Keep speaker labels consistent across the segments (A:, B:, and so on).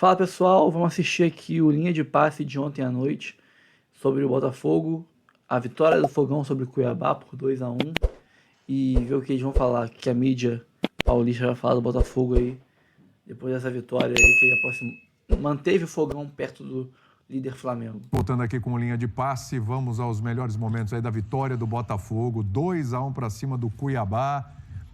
A: Fala pessoal, vamos assistir aqui o linha de passe de ontem à noite sobre o Botafogo, a vitória do Fogão sobre o Cuiabá por 2-1 e ver o que eles vão falar, que a mídia paulista vai falar do Botafogo aí, depois dessa vitória aí, que ele manteve o Fogão perto do líder Flamengo.
B: Voltando aqui com linha de passe, vamos aos melhores momentos aí da vitória do Botafogo, 2-1 para cima do Cuiabá.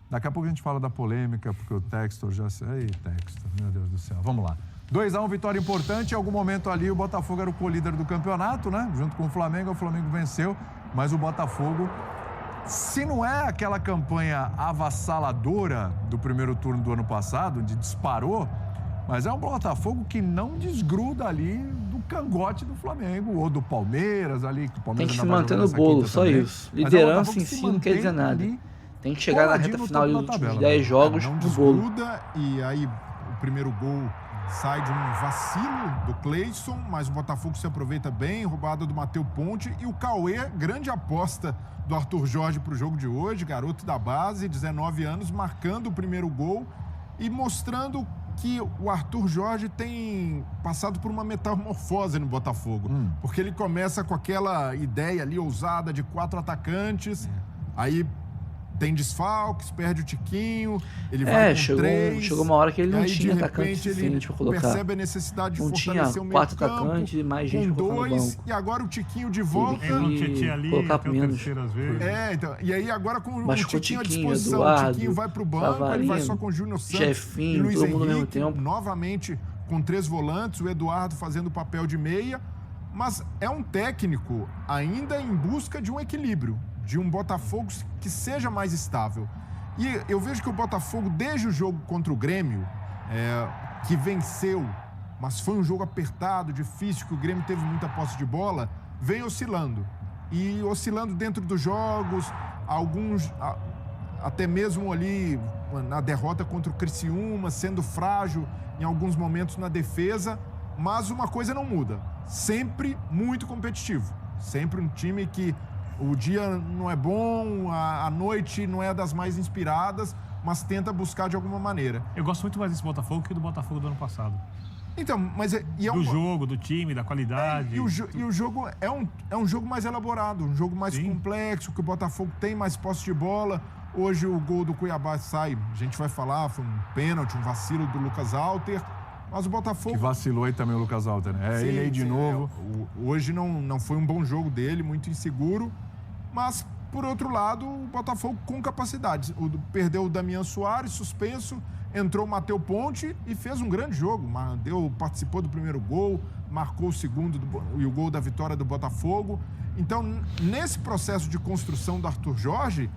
B: Daqui a pouco a gente fala da polêmica, porque o Textor já... Ei, Textor, meu Deus do céu. Vamos lá. 2-1, vitória importante. Em algum momento ali o Botafogo era o co-líder do campeonato, né? Junto com o Flamengo venceu. Mas o Botafogo, se não é aquela campanha avassaladora do primeiro turno do ano passado, onde disparou, mas é um Botafogo que não desgruda ali do cangote do Flamengo ou do Palmeiras ali. Que o Palmeiras
A: tem que se manter no bolo, só também. Isso. Liderança em si não quer dizer nada. Tem que chegar na reta final dos últimos 10 jogos
C: não
A: no bolo.
C: E aí o primeiro gol sai de um vacilo do Cleison, mas o Botafogo se aproveita bem, roubada do Matheus Ponte. E o Cauê, grande aposta do Arthur Jorge para o jogo de hoje, garoto da base, 19 anos, marcando o primeiro gol e mostrando que o Arthur Jorge tem passado por uma metamorfose no Botafogo. Porque ele começa com aquela ideia ali ousada de 4 atacantes, aí tem desfalques, perde o Tiquinho, ele vai com 3.
A: Chegou uma hora que ele não tinha atacante suficiente para colocar.
C: Percebe a necessidade de fortalecer o meio campo.
A: Não tinha 4 atacantes e mais gente para colocar no banco.
C: E agora o Tiquinho de volta.
A: Colocar menos.
C: Então, e aí agora com o Tiquinho à disposição,
A: Eduardo,
C: o Tiquinho vai pro banco,
A: Savarino,
C: ele vai só com o Júnior Santos
A: Jefinho,
C: e Luiz
A: todo mundo
C: Henrique,
A: ao mesmo tempo.
C: novamente com 3 volantes, o Eduardo fazendo o papel de meia, mas é um técnico ainda em busca de um equilíbrio, de um Botafogo que seja mais estável. E eu vejo que o Botafogo, desde o jogo contra o Grêmio, que venceu, mas foi um jogo apertado, difícil, que o Grêmio teve muita posse de bola, vem oscilando. E oscilando dentro dos jogos, alguns até mesmo ali na derrota contra o Criciúma, sendo frágil em alguns momentos na defesa, mas uma coisa não muda, sempre muito competitivo, sempre um time que o dia não é bom, a noite não é das mais inspiradas, mas tenta buscar de alguma maneira.
D: Eu gosto muito mais desse Botafogo que do Botafogo do ano passado.
C: Então, mas
D: do jogo, do time, da qualidade.
C: E o jogo é um jogo mais elaborado, um jogo mais complexo, que o Botafogo tem mais posse de bola. Hoje o gol do Cuiabá sai, a gente vai falar, foi um pênalti, um vacilo do Lucas Alter. Mas o Botafogo...
B: Que vacilou aí também o Lucas Alter, né? Ele aí de novo.
C: Hoje não foi um bom jogo dele, muito inseguro. Mas, por outro lado, o Botafogo com capacidade. Perdeu o Damian Soares, suspenso, entrou o Matheus Ponte e fez um grande jogo. Participou do primeiro gol, marcou o segundo e o gol da vitória do Botafogo. Então, nesse processo de construção do Arthur Jorge,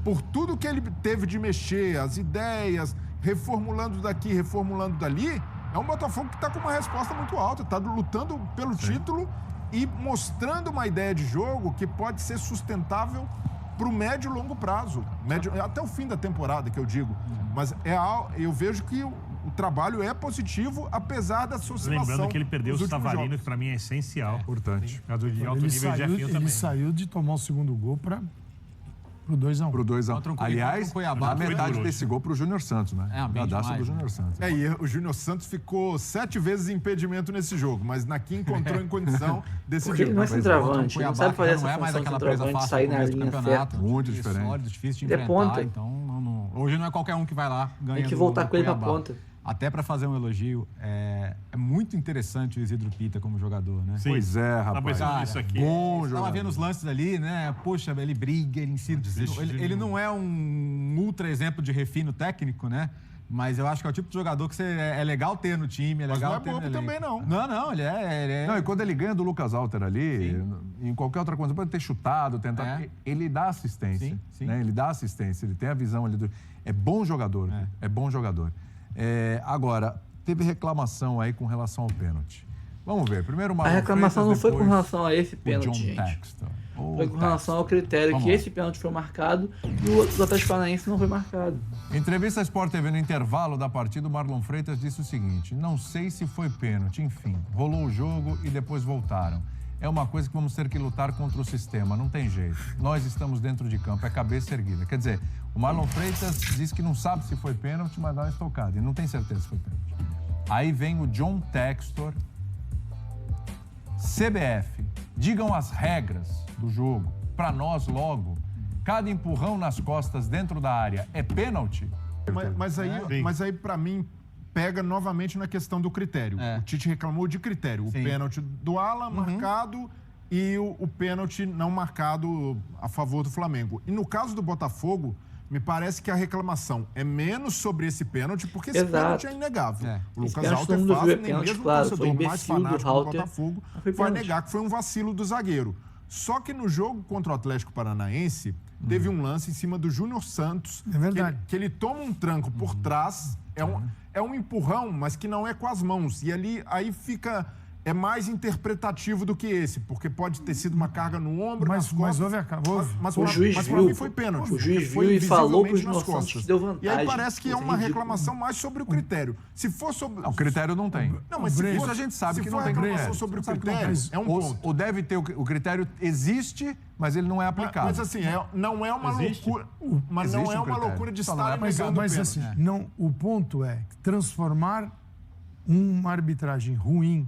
C: por tudo que ele teve de mexer, as ideias, reformulando daqui, reformulando dali, é um Botafogo que está com uma resposta muito alta, está lutando pelo título e mostrando uma ideia de jogo que pode ser sustentável para o médio e longo prazo. Até o fim da temporada, que eu digo. Mas eu vejo que o trabalho é positivo, apesar da oscilação.
D: Lembrando que ele perdeu o Savarino, que para mim é essencial.
B: Importante.
E: Ele saiu de tomar o segundo gol para pro 2-1.
B: Pro 2-1. Aliás, a metade desse gol pro Júnior Santos, né?
F: É, a
B: daça do Júnior Santos.
C: E o Júnior Santos ficou 7 vezes em impedimento nesse jogo, mas naqui encontrou em condição decidir.
A: Porque ele não é centroavante, ele não sabe fazer essa
F: não é mais
A: função
F: aquela presa
A: centroavante,
F: fácil
A: sair na
F: do
A: linha
F: campeonato.
A: certa.
B: Muito diferente.
F: Sólido, difícil de
A: Ele é
F: enfrentar,
A: ponta.
F: então hoje não é qualquer um que vai lá ganhando.
A: Tem que voltar
F: do
A: com ele pra
F: Cuiabá.
A: ponta.
F: Até para fazer um elogio, é muito interessante o Isidro Pita como jogador, né?
D: Sim.
B: Pois é, rapaz.
D: Isso aqui.
B: Bom jogador.
F: Estava vendo os lances ali, né? Poxa, ele briga, ele insiste. Ele não é um ultra exemplo de refino técnico, né? Mas eu acho que é o tipo de jogador que é legal ter no time, é legal
C: mas não é bobo também, não.
F: Não, ele é...
B: Não, e quando ele ganha do Lucas Alter ali, em qualquer outra coisa, pode ter chutado, tentar... Ele dá assistência.
F: Sim.
B: Né? Ele dá assistência, ele tem a visão ali do... É bom jogador, é bom jogador. Agora, teve reclamação aí com relação ao pênalti. Vamos ver. Primeiro,
A: a reclamação não foi com relação a esse pênalti, gente. Foi com relação ao critério que esse pênalti foi marcado e o do Atlético Paranaense não foi marcado.
B: Em entrevista à Sport TV no intervalo da partida, o Marlon Freitas disse o seguinte: não sei se foi pênalti, enfim, rolou o jogo e depois voltaram. É uma coisa que vamos ter que lutar contra o sistema, não tem jeito. Nós estamos dentro de campo, é cabeça erguida. Quer dizer, o Marlon Freitas diz que não sabe se foi pênalti, mas dá uma estocada e não tem certeza se foi pênalti. Aí vem o John Textor. CBF, digam as regras do jogo para nós logo. Cada empurrão nas costas dentro da área é pênalti?
C: Mas aí para mim, pega novamente na questão do critério. O Tite reclamou de critério. O pênalti do Alan marcado e o pênalti não marcado a favor do Flamengo. E no caso do Botafogo, me parece que a reclamação é menos sobre esse pênalti, porque esse pênalti é inegável. O Lucas Halter faz, nem mesmo o torcedor mais fanático do Botafogo vai negar que foi um vacilo do zagueiro. Só que no jogo contra o Atlético Paranaense, teve um lance em cima do Júnior Santos, que ele toma um tranco por trás, é um empurrão, mas que não é com as mãos. E aí fica... É mais interpretativo do que esse, porque pode ter sido uma carga no ombro, nas costas. Mas
A: o juiz
C: para
A: viu,
C: mim foi pênalti.
A: O juiz viu e falou para os Santos, deu vantagem.
C: E aí parece que é uma reclamação mais sobre o critério. Se for sobre...
B: O critério não tem.
C: Não, mas
B: isso a gente sabe que não tem critério.
C: Sobre o critério, é um ponto.
B: Ou deve ter o critério existe, mas ele não é aplicado.
C: Mas assim, não é uma loucura. Mas não é uma loucura de estar aplicando o pênalti.
E: Assim, o ponto é transformar uma arbitragem ruim,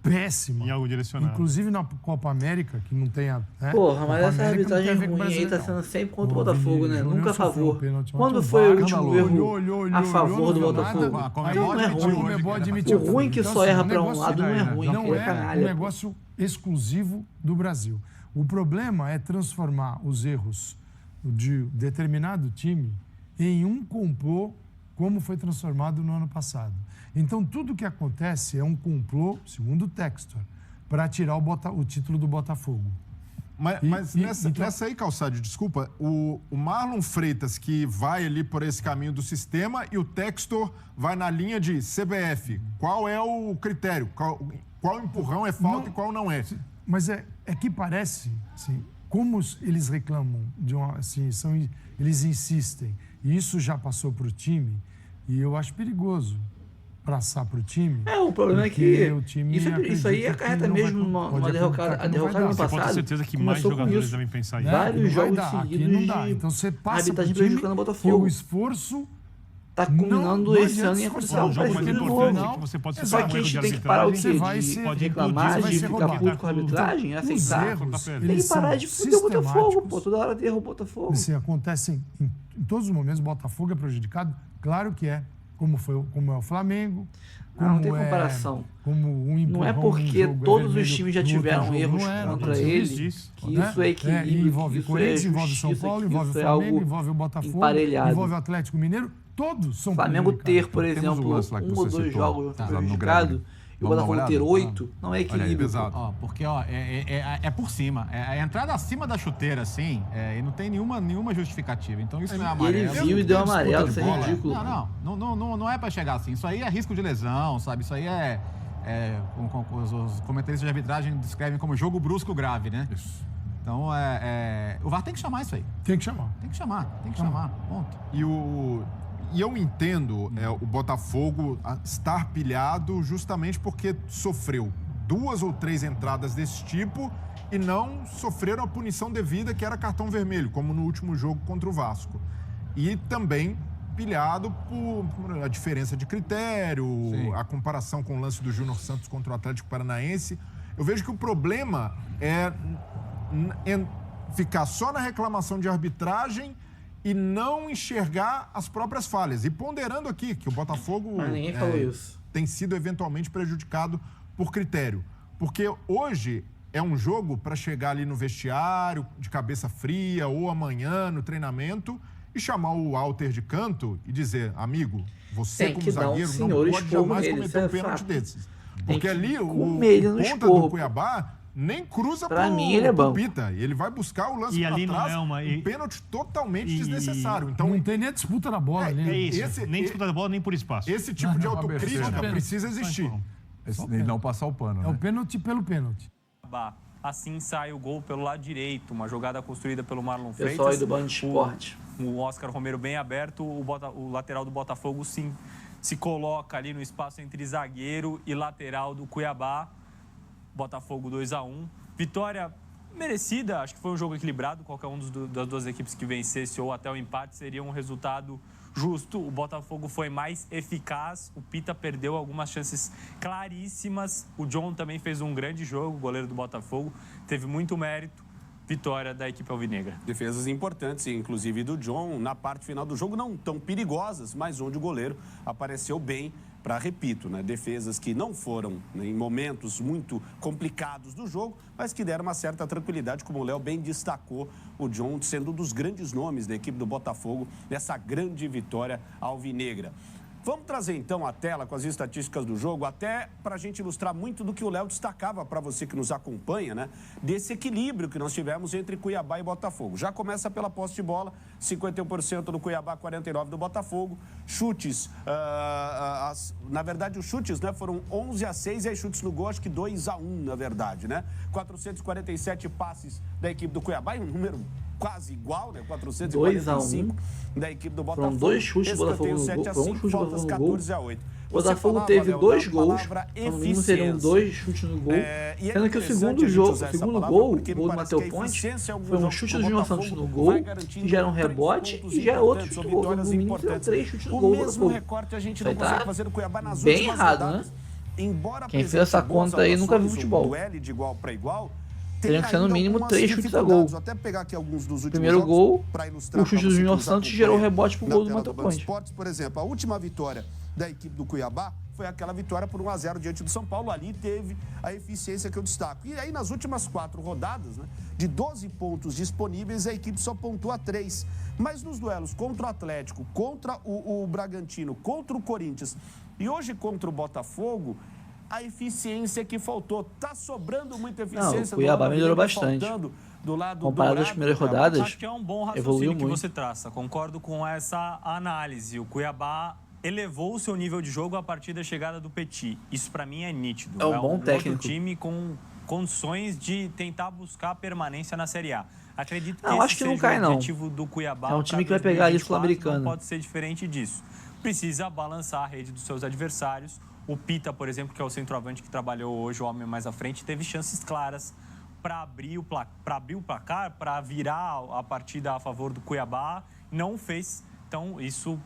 E: péssima.
D: Em algo direcionado.
E: Inclusive na Copa América, que não tem a...
A: Porra, mas essa arbitragem ruim aí tá sendo sempre contra o Botafogo, né? Nunca a favor. Quando foi o último erro a favor do Botafogo? Não é ruim. O ruim que só erra pra um lado não é ruim.
E: Não é um negócio exclusivo do Brasil. O problema é transformar os erros de determinado time em um complô, como foi transformado no ano passado. Então, tudo que acontece é um complô, segundo o Textor, para tirar o título do Botafogo.
C: Mas nessa aí, Calçade, desculpa, o Marlon Freitas, que vai ali por esse caminho do sistema, e o Textor vai na linha de CBF. Qual é o critério? Qual empurrão é falta e qual não é?
E: Mas é que parece, assim, como eles reclamam, eles insistem, e isso já passou para o time, e eu acho perigoso passar para o time.
A: O problema é que isso aí acarreta mesmo uma derrocada. A derrocada no passado.
D: Você pode ter certeza que mais jogadores devem pensar isso.
A: Vários jogos seguidos
E: não dá. Então você passa para o time
A: prejudicando o Botafogo.
E: O esforço
A: tá culminando esse ano em acontecer algo parecido de novo.
D: Você pode
A: Só que a gente tem que parar o quê? De reclamar, de ficar puto com a arbitragem, aceitar. Tem que parar de fuder o Botafogo, pô. Toda hora derruba o Botafogo.
E: Assim, acontecem em todos os momentos. O Botafogo é prejudicado? Claro que é. Como é o Flamengo.
A: Não tem comparação.
E: Não
A: é porque todos os times já tiveram erros contra ele que isso é equilíbrio.
E: Envolve Corinthians, envolve São Paulo, envolve o Flamengo, envolve o Botafogo, envolve o Atlético Mineiro. Todos são
A: Flamengo ter, por exemplo, um ou dois jogos prejudicado e o Botafogo ter 8, não é equilíbrio.
F: Porque é por cima. É a entrada acima da chuteira, assim, e não tem nenhuma justificativa. Então isso não é amarelo.
A: Ele viu e deu amarelo, isso é ridículo.
F: Não é pra chegar assim. Isso aí é risco de lesão, sabe? Isso aí os comentaristas de arbitragem descrevem como jogo brusco grave, né? Isso. Então, o VAR tem que chamar isso aí.
E: Tem que chamar.
F: Tem que chamar, ponto.
C: E eu entendo o Botafogo estar pilhado justamente porque sofreu 2 ou 3 entradas desse tipo e não sofreram a punição devida, que era cartão vermelho, como no último jogo contra o Vasco. E também pilhado por a diferença de critério, a comparação com o lance do Júnior Santos contra o Atlético Paranaense. Eu vejo que o problema é ficar só na reclamação de arbitragem e não enxergar as próprias falhas. E ponderando aqui que o Botafogo
A: ninguém falou isso.
C: Tem sido eventualmente prejudicado por critério. Porque hoje é um jogo para chegar ali no vestiário, de cabeça fria, ou amanhã no treinamento, e chamar o Halter de canto e dizer, amigo, você como zagueiro não pode jamais cometer um pênalti desses. Porque ali o ponta do Cuiabá nem cruza
A: pra mim, ele é bom.
C: Pita. Ele vai buscar o lance pra trás, um pênalti totalmente desnecessário. Então,
E: não tem nem disputa na bola.
D: Nem disputa da bola, nem por espaço.
C: Esse tipo de autocrítica precisa existir.
B: E não passar o pano,
E: né? É o pênalti pelo pênalti.
G: Assim sai o gol pelo lado direito, uma jogada construída pelo Marlon Freitas.
A: Pessoal aí do Band Esporte.
G: O Oscar Romero bem aberto, o lateral do Botafogo se coloca ali no espaço entre zagueiro e lateral do Cuiabá. Botafogo 2-1. Vitória merecida, acho que foi um jogo equilibrado. Qualquer um das duas equipes que vencesse ou até o empate seria um resultado justo. O Botafogo foi mais eficaz. O Pita perdeu algumas chances claríssimas. O John também fez um grande jogo, o goleiro do Botafogo. Teve muito mérito. Vitória da equipe alvinegra.
H: Defesas importantes, inclusive do John, na parte final do jogo, não tão perigosas, mas onde o goleiro apareceu bem para, repito, né, defesas que não foram, né, em momentos muito complicados do jogo, mas que deram uma certa tranquilidade, como o Léo bem destacou, o John sendo um dos grandes nomes da equipe do Botafogo nessa grande vitória alvinegra. Vamos trazer, então, a tela com as estatísticas do jogo, até para a gente ilustrar muito do que o Léo destacava para você que nos acompanha, né? Desse equilíbrio que nós tivemos entre Cuiabá e Botafogo. Já começa pela posse de bola, 51% do Cuiabá, 49% do Botafogo. Chutes, na verdade, os chutes, né, foram 11-6 e aí chutes no gol, acho que 2-1, na verdade, né? 447 passes da equipe do Cuiabá, e um número quase igual, né? 445 da equipe do Botafogo.
A: Foram 2 chutes do Botafogo no gol. Foram 1 chute do Botafogo no gol.
H: 14-8.
A: O Botafogo teve 2 gols. No mínimo seriam 2 chutes no gol. Sendo que o segundo gol, o gol do Matheus Ponte, foi um chute do Júnior Santos no gol, que gera um rebote e gera outro chute no gol. No mínimo seriam 3 chutes no gol.
H: O mesmo recorte a gente não consegue fazer no Cuiabá nas
A: bem
H: últimas
A: errado,
H: rodadas.
A: né?
H: Embora
A: quem fez essa conta aí nunca viu futebol.
H: Duelo de igual para igual.
A: Teriam que ser no mínimo 3 chutes a gol.
H: Até pegar aqui alguns dos últimos
A: primeiro gol,
H: o
A: chute do Júnior Santos gerou o rebote pro gol do Matheus Ponte.
H: Por exemplo, a última vitória da equipe do Cuiabá foi aquela vitória por 1-0 diante do São Paulo. Ali teve a eficiência que eu destaco. E aí, nas últimas 4 rodadas, né, de 12 pontos disponíveis, a equipe só pontua 3. Mas nos duelos contra o Atlético, contra o Bragantino, contra o Corinthians e hoje contra o Botafogo, a eficiência que faltou. Tá sobrando muita eficiência.
A: Não, o Cuiabá melhorou bastante.
H: Do lado
A: comparado às primeiras rodadas,
G: acho que é um bom raciocínio que você traça. Concordo com essa análise. O Cuiabá elevou o seu nível de jogo a partir da chegada do Petit. Isso, para mim, é nítido.
A: É um bom técnico.
G: Outro time com condições de tentar buscar a permanência na Série A. Acredito que
A: acho que não cai,
G: o objetivo do Cuiabá.
A: É um time que vai pegar a Sul-Americana.
G: Não pode ser diferente disso. Precisa balançar a rede dos seus adversários. O Pita, por exemplo, que é o centroavante que trabalhou hoje, o homem mais à frente, teve chances claras para abrir o placar, para virar a partida a favor do Cuiabá. Não fez. Então, isso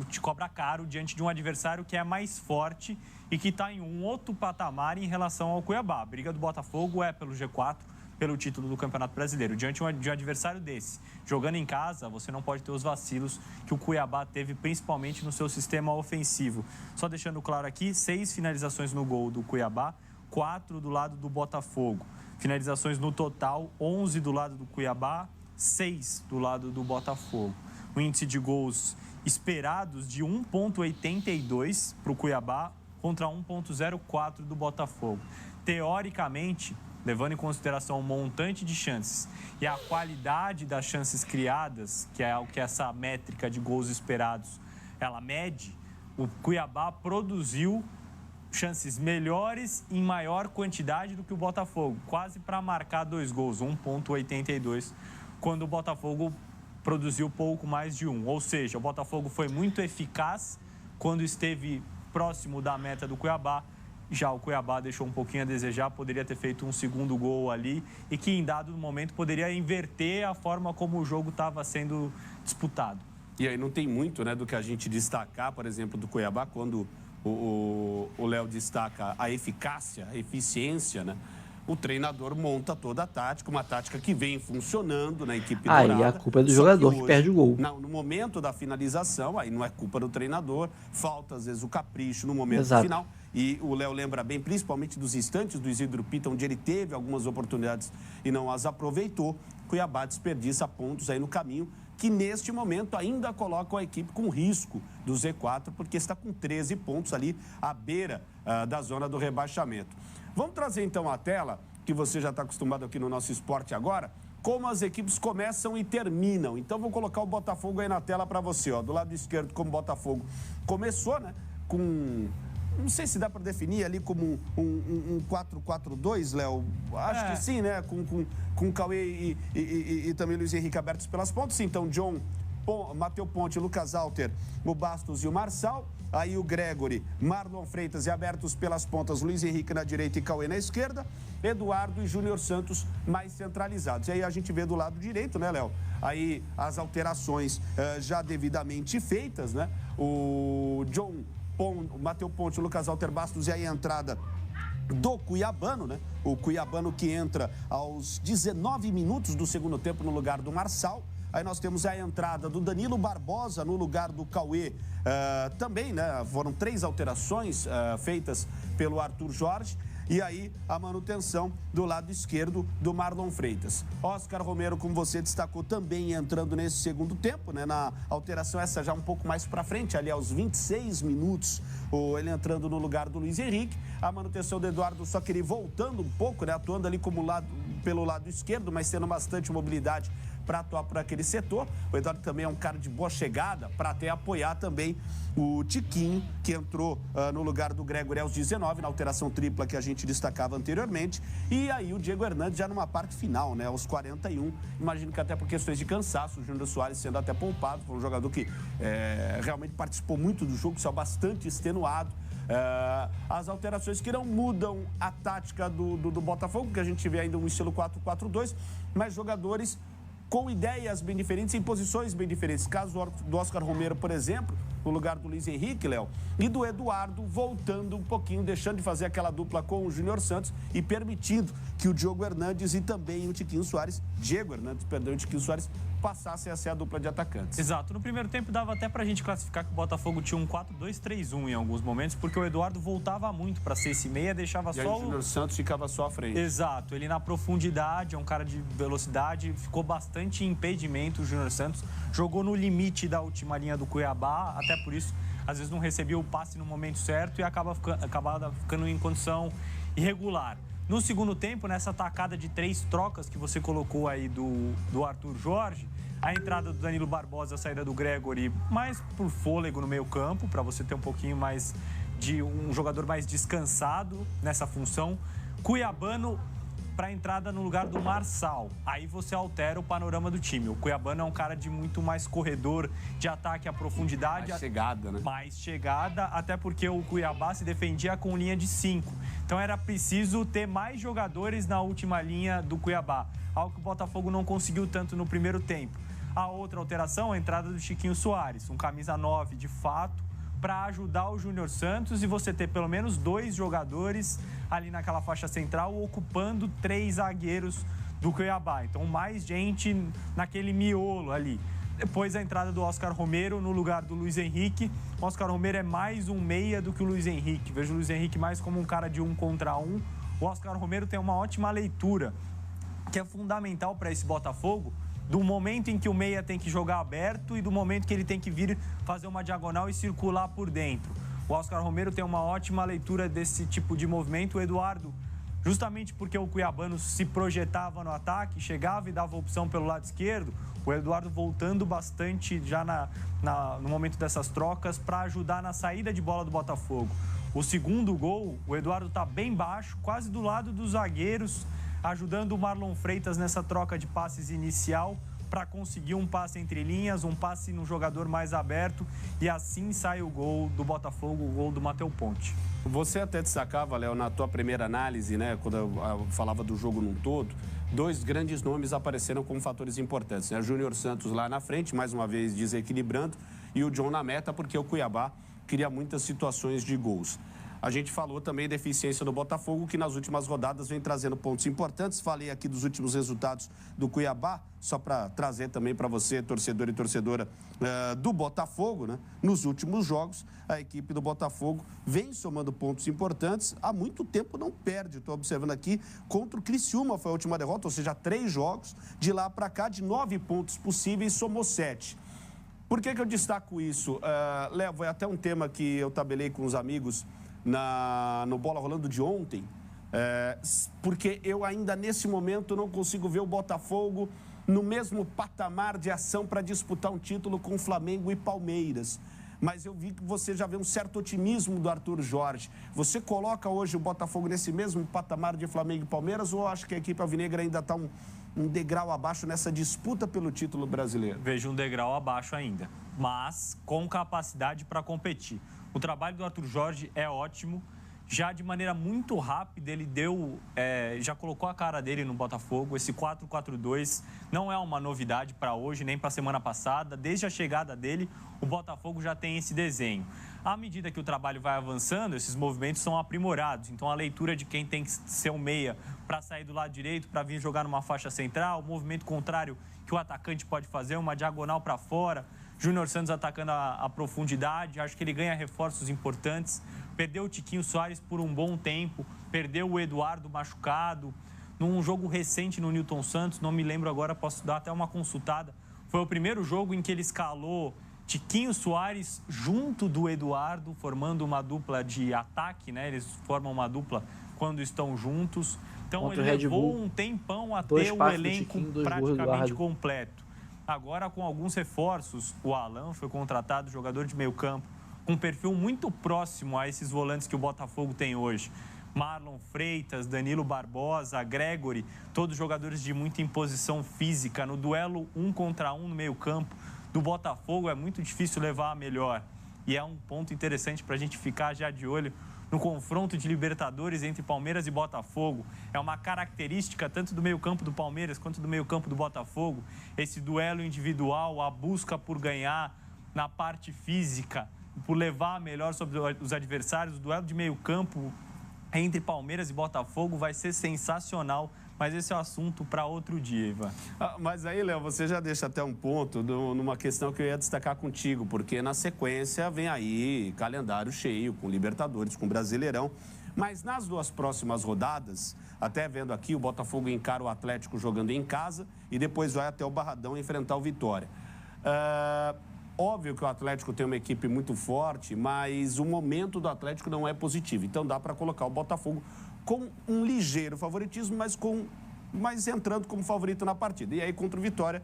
G: te cobra caro diante de um adversário que é mais forte e que está em um outro patamar em relação ao Cuiabá. A briga do Botafogo é pelo G4, pelo título do Campeonato Brasileiro. Diante de um adversário desse, jogando em casa, você não pode ter os vacilos que o Cuiabá teve, principalmente no seu sistema ofensivo. Só deixando claro aqui, 6 finalizações no gol do Cuiabá, 4 do lado do Botafogo. Finalizações no total, 11 do lado do Cuiabá, 6 do lado do Botafogo. O índice de gols esperados de 1,82 para o Cuiabá contra 1,04 do Botafogo. Teoricamente, levando em consideração o montante de chances e a qualidade das chances criadas, que é o que essa métrica de gols esperados ela mede, o Cuiabá produziu chances melhores em maior quantidade do que o Botafogo, quase para marcar 2 gols, 1,82, quando o Botafogo produziu pouco mais de 1. Ou seja, o Botafogo foi muito eficaz quando esteve próximo da meta do Cuiabá. Já o Cuiabá deixou um pouquinho a desejar, poderia ter feito um segundo gol ali e que em dado momento poderia inverter a forma como o jogo estava sendo disputado.
H: E aí não tem muito, né, do que a gente destacar, por exemplo, do Cuiabá, quando o Léo destaca a eficácia, a eficiência, né? O treinador monta toda a tática, uma tática que vem funcionando na equipe dourada.
A: E a culpa é do jogador que perde o gol.
H: No momento da finalização, aí não é culpa do treinador, falta às vezes o capricho no momento final. E o Léo lembra bem, principalmente dos instantes do Isidro Pita, onde ele teve algumas oportunidades e não as aproveitou. Cuiabá desperdiça pontos aí no caminho, que neste momento ainda colocam a equipe com risco do Z4, porque está com 13 pontos ali à beira da zona do rebaixamento. Vamos trazer então a tela, que você já está acostumado aqui no nosso esporte agora, como as equipes começam e terminam. Então vou colocar o Botafogo aí na tela para você, ó. Do lado esquerdo, como o Botafogo começou, né? Com... Não sei se dá para definir ali como um 4-4-2, Léo. Acho que sim, né? Com o Cauê e também o Luiz Henrique abertos pelas pontas. Então, John, Matheus Ponte, Lucas Alter, o Bastos e o Marçal. aí o Gregory, Marlon Freitas e abertos pelas pontas Luiz Henrique na direita e Cauê na esquerda, Eduardo e Júnior Santos mais centralizados. E aí a gente vê do lado direito, né, Léo? Aí as alterações já devidamente feitas, né? O Matheus Ponte, o Lucas Alter Bastos e aí a entrada do Cuiabano, né? O Cuiabano que entra aos 19 minutos do segundo tempo no lugar do Marçal. Aí nós temos a entrada do Danilo Barbosa no lugar do Cauê. Também, né? Foram 3 alterações feitas pelo Arthur Jorge. E aí a manutenção do lado esquerdo do Marlon Freitas. Oscar Romero, como você destacou, também entrando nesse segundo tempo, né? Na alteração essa já um pouco mais para frente, ali aos 26 minutos, ele entrando no lugar do Luiz Henrique. A manutenção do Eduardo só queria ir voltando um pouco, né? Atuando ali pelo lado esquerdo, mas tendo bastante mobilidade para atuar por aquele setor. O Eduardo também é um cara de boa chegada para até apoiar também o Tiquinho, que entrou no lugar do Gregory aos 19, na alteração tripla que a gente destacava anteriormente. E aí o Diego Hernandes já numa parte final, né, aos 41. Imagino que até por questões de cansaço, o Júnior Soares sendo até poupado, foi um jogador que realmente participou muito do jogo, saiu bastante extenuado. As alterações que não mudam a tática do Botafogo, que a gente vê ainda um estilo 4-4-2, mas jogadores com ideias bem diferentes, em posições bem diferentes. Caso do Oscar Romero, por exemplo, no lugar do Luiz Henrique, Léo, e do Eduardo voltando um pouquinho, deixando de fazer aquela dupla com o Júnior Santos e permitindo que o Diogo Hernandes e também o Tiquinho Soares, Diego Hernandes, perdão, e o Tiquinho Soares, passassem a ser a dupla de atacantes.
G: Exato. No primeiro tempo dava até pra gente classificar que o Botafogo tinha um 4-2-3-1 em alguns momentos, porque o Eduardo voltava muito pra ser esse meia, deixava
H: e aí o Júnior Santos ficava só à frente.
G: Exato. Ele na profundidade, é um cara de velocidade, ficou bastante impedimento o Júnior Santos, jogou no limite da última linha do Cuiabá, até por isso, às vezes não recebia o passe no momento certo e acabava ficando em condição irregular. No segundo tempo, nessa tacada de 3 trocas que você colocou aí do Arthur Jorge, a entrada do Danilo Barbosa, a saída do Gregory, mais por fôlego no meio campo, para você ter um pouquinho mais de um jogador mais descansado nessa função. Cuiabano para a entrada no lugar do Marçal. Aí você altera o panorama do time. O Cuiabano é um cara de muito mais corredor, de ataque à profundidade.
H: Mais chegada, né?
G: Mais chegada, até porque o Cuiabá se defendia com linha de 5. Então era preciso ter mais jogadores na última linha do Cuiabá. Algo que o Botafogo não conseguiu tanto no primeiro tempo. A outra alteração, a entrada do Tiquinho Soares, um camisa 9 de fato, para ajudar o Júnior Santos e você ter pelo menos 2 jogadores ali naquela faixa central ocupando 3 zagueiros do Cuiabá. Então, mais gente naquele miolo ali. Depois a entrada do Oscar Romero no lugar do Luiz Henrique. O Oscar Romero é mais um meia do que o Luiz Henrique. Vejo o Luiz Henrique mais como um cara de 1 contra 1. O Oscar Romero tem uma ótima leitura, que é fundamental para esse Botafogo, do momento em que o meia tem que jogar aberto e do momento que ele tem que vir fazer uma diagonal e circular por dentro. O Oscar Romero tem uma ótima leitura desse tipo de movimento. O Eduardo, justamente porque o Cuiabano se projetava no ataque, chegava e dava opção pelo lado esquerdo, o Eduardo voltando bastante já no momento dessas trocas para ajudar na saída de bola do Botafogo. O segundo gol, o Eduardo está bem baixo, quase do lado dos zagueiros, ajudando o Marlon Freitas nessa troca de passes inicial para conseguir um passe entre linhas, um passe no jogador mais aberto e assim sai o gol do Botafogo, o gol do Matheus Ponte.
H: Você até destacava, Léo, na tua primeira análise, né, quando eu falava do jogo num todo, 2 grandes nomes apareceram como fatores importantes, né? Júnior Santos lá na frente, mais uma vez desequilibrando, e o John na meta, porque o Cuiabá cria muitas situações de gols. A gente falou também da eficiência do Botafogo, que nas últimas rodadas vem trazendo pontos importantes. Falei aqui dos últimos resultados do Cuiabá, só para trazer também para você, torcedor e torcedora do Botafogo, né? Nos últimos jogos, a equipe do Botafogo vem somando pontos importantes. Há muito tempo não perde. Estou observando aqui, contra o Criciúma foi a última derrota, ou seja, 3 jogos. De lá para cá, de 9 pontos possíveis, somou 7. Por que eu destaco isso? Léo, é até um tema que eu tabelei com os amigos no Bola Rolando de ontem, porque eu ainda nesse momento não consigo ver o Botafogo no mesmo patamar de ação para disputar um título com Flamengo e Palmeiras. Mas eu vi que você já vê um certo otimismo do Arthur Jorge. Você coloca hoje o Botafogo nesse mesmo patamar de Flamengo e Palmeiras ou acha que a equipe alvinegra ainda está um degrau abaixo nessa disputa pelo título brasileiro?
G: Vejo um degrau abaixo ainda, mas com capacidade para competir. O trabalho do Arthur Jorge é ótimo. Já de maneira muito rápida, ele já colocou a cara dele no Botafogo. Esse 4-4-2 não é uma novidade para hoje, nem para a semana passada. Desde a chegada dele, o Botafogo já tem esse desenho. À medida que o trabalho vai avançando, esses movimentos são aprimorados. Então, a leitura de quem tem que ser um meia para sair do lado direito, para vir jogar numa faixa central, o movimento contrário que o atacante pode fazer, uma diagonal para fora. Júnior Santos atacando a profundidade, acho que ele ganha reforços importantes. Perdeu o Tiquinho Soares por um bom tempo, perdeu o Eduardo machucado. Num jogo recente no Newton Santos, não me lembro agora, posso dar até uma consultada. Foi o primeiro jogo em que ele escalou Tiquinho Soares junto do Eduardo, formando uma dupla de ataque, né? Eles formam uma dupla quando estão juntos. Então
A: Contra
G: ele levou
A: Bull,
G: um tempão a ter o elenco praticamente completo. Agora, com alguns reforços, o Alan foi contratado, jogador de meio campo, com um perfil muito próximo a esses volantes que o Botafogo tem hoje. Marlon Freitas, Danilo Barbosa, Gregory, todos jogadores de muita imposição física. No duelo 1 contra 1 no meio campo do Botafogo é muito difícil levar a melhor. E é um ponto interessante para a gente ficar já de olho no confronto de Libertadores entre Palmeiras e Botafogo. É uma característica tanto do meio-campo do Palmeiras quanto do meio-campo do Botafogo. Esse duelo individual, a busca por ganhar na parte física, por levar a melhor sobre os adversários. O duelo de meio-campo entre Palmeiras e Botafogo vai ser sensacional. Mas esse é um assunto para outro dia, Ivan.
H: Mas aí, Léo, você já deixa até um ponto numa questão que eu ia destacar contigo, porque na sequência vem aí calendário cheio, com Libertadores, com Brasileirão. Mas nas 2 próximas rodadas, até vendo aqui, o Botafogo encara o Atlético jogando em casa e depois vai até o Barradão enfrentar o Vitória. Óbvio que o Atlético tem uma equipe muito forte, mas o momento do Atlético não é positivo. Então dá para colocar o Botafogo com um ligeiro favoritismo, mas entrando como favorito na partida. E aí, contra o Vitória,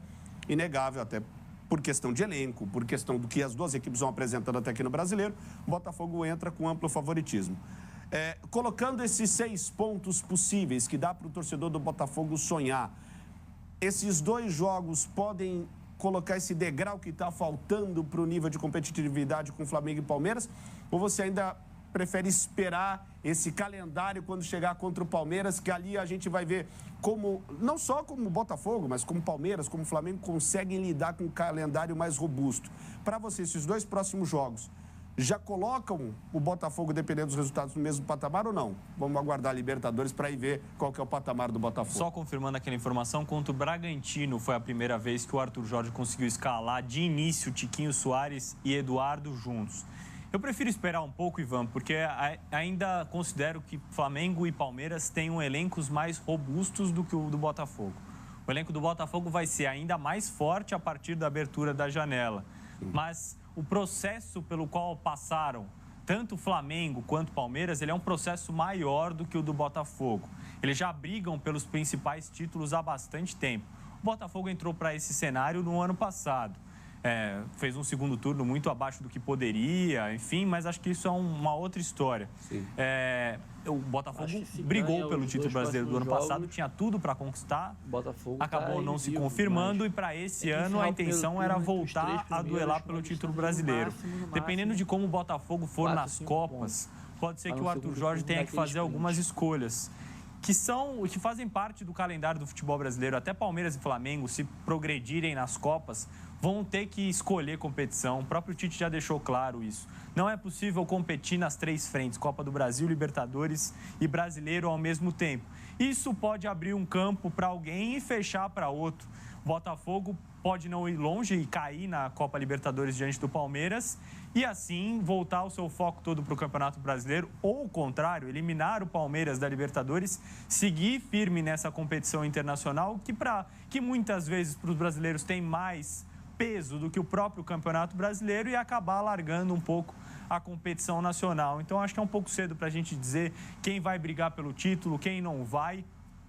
H: inegável, até por questão de elenco, por questão do que as 2 equipes vão apresentando até aqui no Brasileiro, o Botafogo entra com amplo favoritismo. Colocando esses 6 pontos possíveis que dá para o torcedor do Botafogo sonhar, esses 2 jogos podem colocar esse degrau que está faltando para o nível de competitividade com Flamengo e Palmeiras? Ou você ainda prefere esperar esse calendário quando chegar contra o Palmeiras, que ali a gente vai ver como, não só como o Botafogo, mas como o Palmeiras, como o Flamengo conseguem lidar com um calendário mais robusto? Para você, esses 2 próximos jogos já colocam o Botafogo, dependendo dos resultados, no mesmo patamar ou não? Vamos aguardar a Libertadores para ir ver qual que é o patamar do Botafogo.
G: Só confirmando aquela informação, contra o Bragantino foi a primeira vez que o Arthur Jorge conseguiu escalar de início Tiquinho Soares e Eduardo juntos. Eu prefiro esperar um pouco, Ivan, porque ainda considero que Flamengo e Palmeiras têm elencos mais robustos do que o do Botafogo. O elenco do Botafogo vai ser ainda mais forte a partir da abertura da janela. Mas o processo pelo qual passaram tanto o Flamengo quanto o Palmeiras, ele é um processo maior do que o do Botafogo. Eles já brigam pelos principais títulos há bastante tempo. O Botafogo entrou para esse cenário no ano passado. Fez um segundo turno muito abaixo do que poderia, enfim, mas acho que isso é uma outra história. O Botafogo brigou pelo título brasileiro do ano passado, tinha tudo para conquistar, acabou não se confirmando e para esse ano a intenção era voltar a duelar pelo título brasileiro. Dependendo de como o Botafogo for nas Copas, pode ser que o Arthur Jorge tenha que fazer algumas escolhas que fazem parte do calendário do futebol brasileiro. Até Palmeiras e Flamengo, se progredirem nas Copas, vão ter que escolher competição. O próprio Tite já deixou claro isso. Não é possível competir nas 3 frentes, Copa do Brasil, Libertadores e Brasileiro ao mesmo tempo. Isso pode abrir um campo para alguém e fechar para outro. O Botafogo pode não ir longe e cair na Copa Libertadores diante do Palmeiras e assim voltar o seu foco todo para o Campeonato Brasileiro, ou o contrário, eliminar o Palmeiras da Libertadores, seguir firme nessa competição internacional que muitas vezes para os brasileiros tem mais peso do que o próprio Campeonato Brasileiro e acabar largando um pouco a competição nacional. Então acho que é um pouco cedo para a gente dizer quem vai brigar pelo título, quem não vai.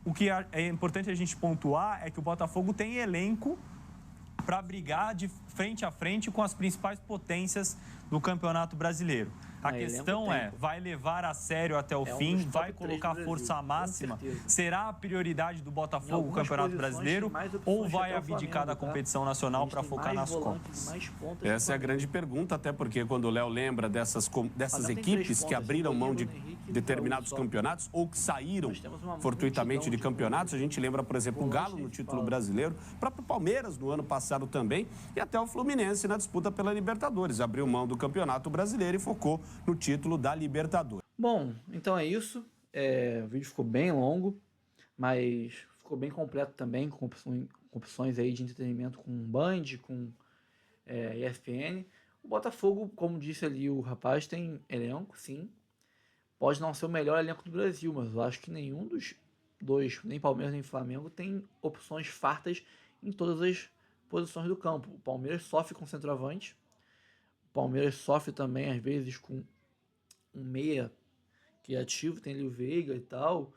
G: O que é importante a gente pontuar é que o Botafogo tem elenco para brigar de frente a frente com as principais potências do Campeonato Brasileiro. A questão é, vai levar a sério até o fim, vai colocar força máxima? Será a prioridade do Botafogo o Campeonato Brasileiro ou vai abdicar da competição nacional para focar nas Copas?
H: Essa é a grande pergunta, até porque quando o Léo lembra dessas equipes que abriram mão de determinados campeonatos ou que saíram fortuitamente de campeonatos, a gente lembra, por exemplo, o Galo no título brasileiro, o próprio Palmeiras no ano passado também e até o Fluminense na disputa pela Libertadores. Abriu mão do Campeonato Brasileiro e focou no título da Libertadores.
A: Bom, então é isso. O vídeo ficou bem longo, mas ficou bem completo também, com opções aí de entretenimento com Band, com ESPN. O Botafogo, como disse ali o rapaz, tem elenco, sim. Pode não ser o melhor elenco do Brasil, mas eu acho que nenhum dos dois, nem Palmeiras nem Flamengo, tem opções fartas em todas as posições do campo. O Palmeiras sofre com centroavante. O Palmeiras sofre também, às vezes, com um meia criativo, tem ali o Veiga e tal,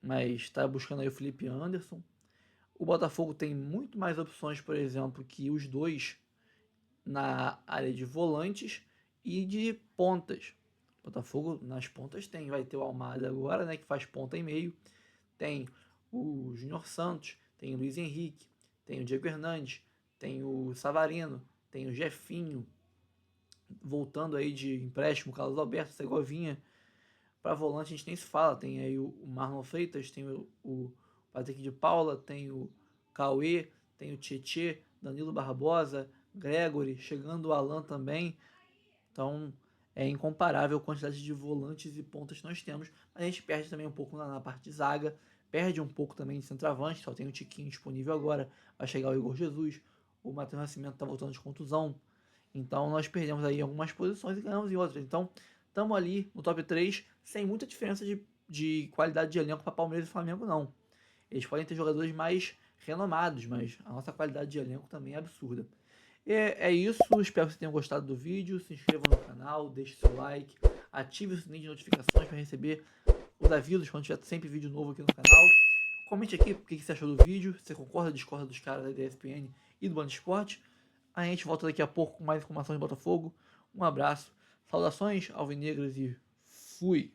A: mas está buscando aí o Felipe Anderson. O Botafogo tem muito mais opções, por exemplo, que os dois na área de volantes e de pontas. O Botafogo nas pontas vai ter o Almada agora, né, que faz ponta e meio. Tem o Júnior Santos, tem o Luiz Henrique, tem o Diego Hernandes, tem o Savarino, tem o Jefinho, voltando aí de empréstimo, Carlos Alberto, Segovinha. Para volante a gente nem se fala, tem aí o Marlon Freitas, tem o Patrick de Paula, tem o Cauê, tem o Tietê, Danilo Barbosa, Gregory, chegando o Alan também. Então é incomparável a quantidade de volantes e pontas que nós temos. A gente perde também um pouco na parte de zaga, perde um pouco também de centroavante, só tem o Tiquinho disponível agora, vai chegar o Igor Jesus, o Matheus Nascimento está voltando de contusão. Então nós perdemos aí algumas posições e ganhamos em outras. Então estamos ali no top 3 sem muita diferença de qualidade de elenco para Palmeiras e Flamengo, não. Eles podem ter jogadores mais renomados, mas a nossa qualidade de elenco também é absurda. É isso, espero que vocês tenham gostado do vídeo. Se inscreva no canal, deixe seu like, ative o sininho de notificações para receber os avisos quando tiver sempre vídeo novo aqui no canal. Comente aqui o que você achou do vídeo, se você concorda ou discorda dos caras da ESPN e do Band Esporte. A gente volta daqui a pouco com mais informações de Botafogo. Um abraço, saudações alvinegras e fui!